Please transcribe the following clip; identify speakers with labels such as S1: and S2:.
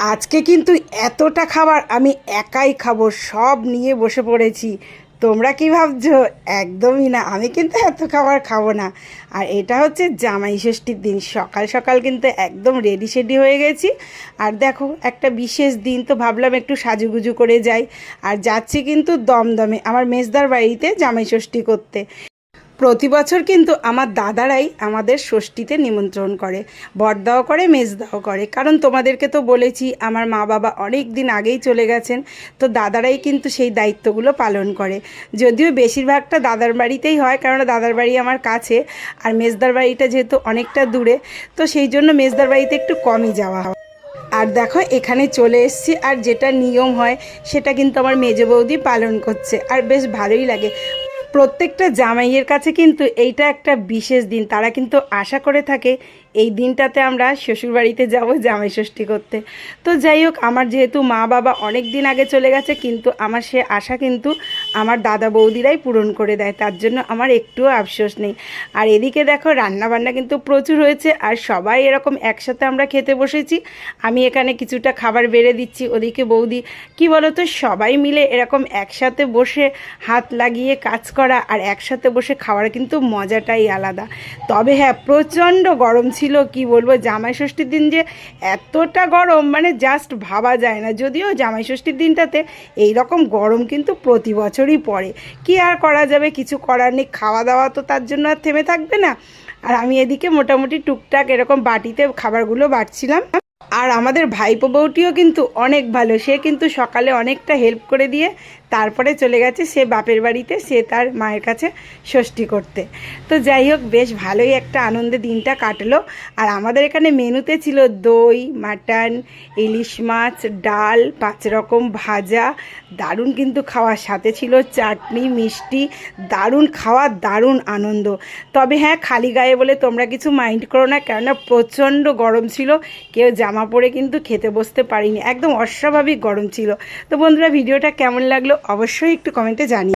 S1: আজকে কিন্তু এতটা খাবার আমি একাই খাবো, সব নিয়ে বসে পড়েছি। তোমরা কি ভাবছো? একদমই না, আমি কিন্তু এত খাবার খাবো না। আর এটা হচ্ছে জামাই ষষ্ঠীর দিন, সকাল সকাল কিন্তু একদম রেডি সেডি হয়ে গেছি। আর দেখো, একটা বিশেষ দিন তো ভাবলাম একটু সাজুগুজু করে যাই। আর যাচ্ছি কিন্তু দমদমে আমার মেজদার বাড়িতে জামাই ষষ্ঠী করতে। প্রতি বছর কিন্তু আমার দাদারাই আমাদের ষষ্ঠীতে নিমন্ত্রণ করে, বড়দাও করে মেজদাও করে। কারণ তোমাদেরকে তো বলেছি আমার মা বাবা অনেক দিন আগেই চলে গেছেন, তো দাদারাই কিন্তু সেই দায়িত্বগুলো পালন করে। যদিও বেশিরভাগটা দাদার বাড়িতেই হয়, কারণ দাদার বাড়ি আমার কাছে আর মেজদার বাড়িটা যেহেতু অনেকটা দূরে, তো সেই জন্য মেজদার বাড়িতে একটু কমই যাওয়া হয়। আর দেখো এখানে চলে এসেছি, আর যেটা নিয়ম হয় সেটা কিন্তু আমার মেজ বৌদি পালন করছে, আর বেশ ভালোই লাগে। প্রত্যেকটা জামাইয়ের কাছে কিন্তু এইটা একটা বিশেষ দিন, তারা কিন্তু আশা করে থাকে এই দিনটাতে আমরা শ্বশুরবাড়িতে যাব জামাই ষষ্ঠী করতে। তো যাই হোক, আমার যেহেতু মা বাবা অনেক দিন আগে চলে গেছে, কিন্তু আমার সে আশা কিন্তু আমার দাদা বৌদিরাই পূরণ করে দেয়, তার জন্য আমার একটুও আফসোস নেই। আর এদিকে দেখো রান্নাবান্না কিন্তু প্রচুর হয়েছে, আর সবাই এরকম একসাথে আমরা খেতে বসেছি। আমি এখানে কিছুটা খাবার বেড়ে দিচ্ছি, ওদিকে বৌদি। কি বলো তো, সবাই মিলে এরকম একসাথে বসে হাত লাগিয়ে কাজ করা আর একসাথে বসে খাওয়ার কিন্তু মজাটাই আলাদা। তবে হ্যাঁ, প্রচণ্ড গরম ছিল, কি বলবো, জামাই ষষ্ঠীর দিন যে এতটা গরম মানে জাস্ট ভাবা যায় না। যদিও জামাই ষষ্ঠীর দিনটাতে এই রকম গরম কিন্তু প্রতি বছরই পড়ে, কি আর করা যাবে, কিছু করার নেই, খাওয়া দাওয়া তো তার জন্য আর থেমে থাকবে না। আর আমি এদিকে মোটামুটি টুকটাক এরকম বাটিতে খাবারগুলো বাড়ছিলাম। আর আমাদের ভাইপো বউটিও কিন্তু অনেক ভালো, সে কিন্তু সকালে অনেকটা হেল্প করে দিয়ে তারপরে চলে গেছে সে বাপের বাড়িতে, সে তার মায়ের কাছে ষষ্ঠী করতে। তো যাই হোক, বেশ ভালোই একটা আনন্দে দিনটা কাটলো। আর আমাদের এখানে মেনুতে ছিল দই, মাটন, ইলিশ মাছ, ডাল, 5 রকম ভাজা, দারুণ কিন্তু খাওয়ার সাথে ছিল চাটনি, মিষ্টি, দারুণ খাওয়া, দারুণ আনন্দ। তবে হ্যাঁ, খালি গায়ে বলে তোমরা কিছু মাইন্ড করো না, কেননা প্রচণ্ড গরম ছিল, কেউ জামা পরে কিন্তু খেতে বসতে পারিনি, একদম অস্বাভাবিক গরম ছিল। তো বন্ধুরা, ভিডিওটা কেমন লাগলো অবশ্যই একটু কমেন্টে জানিও।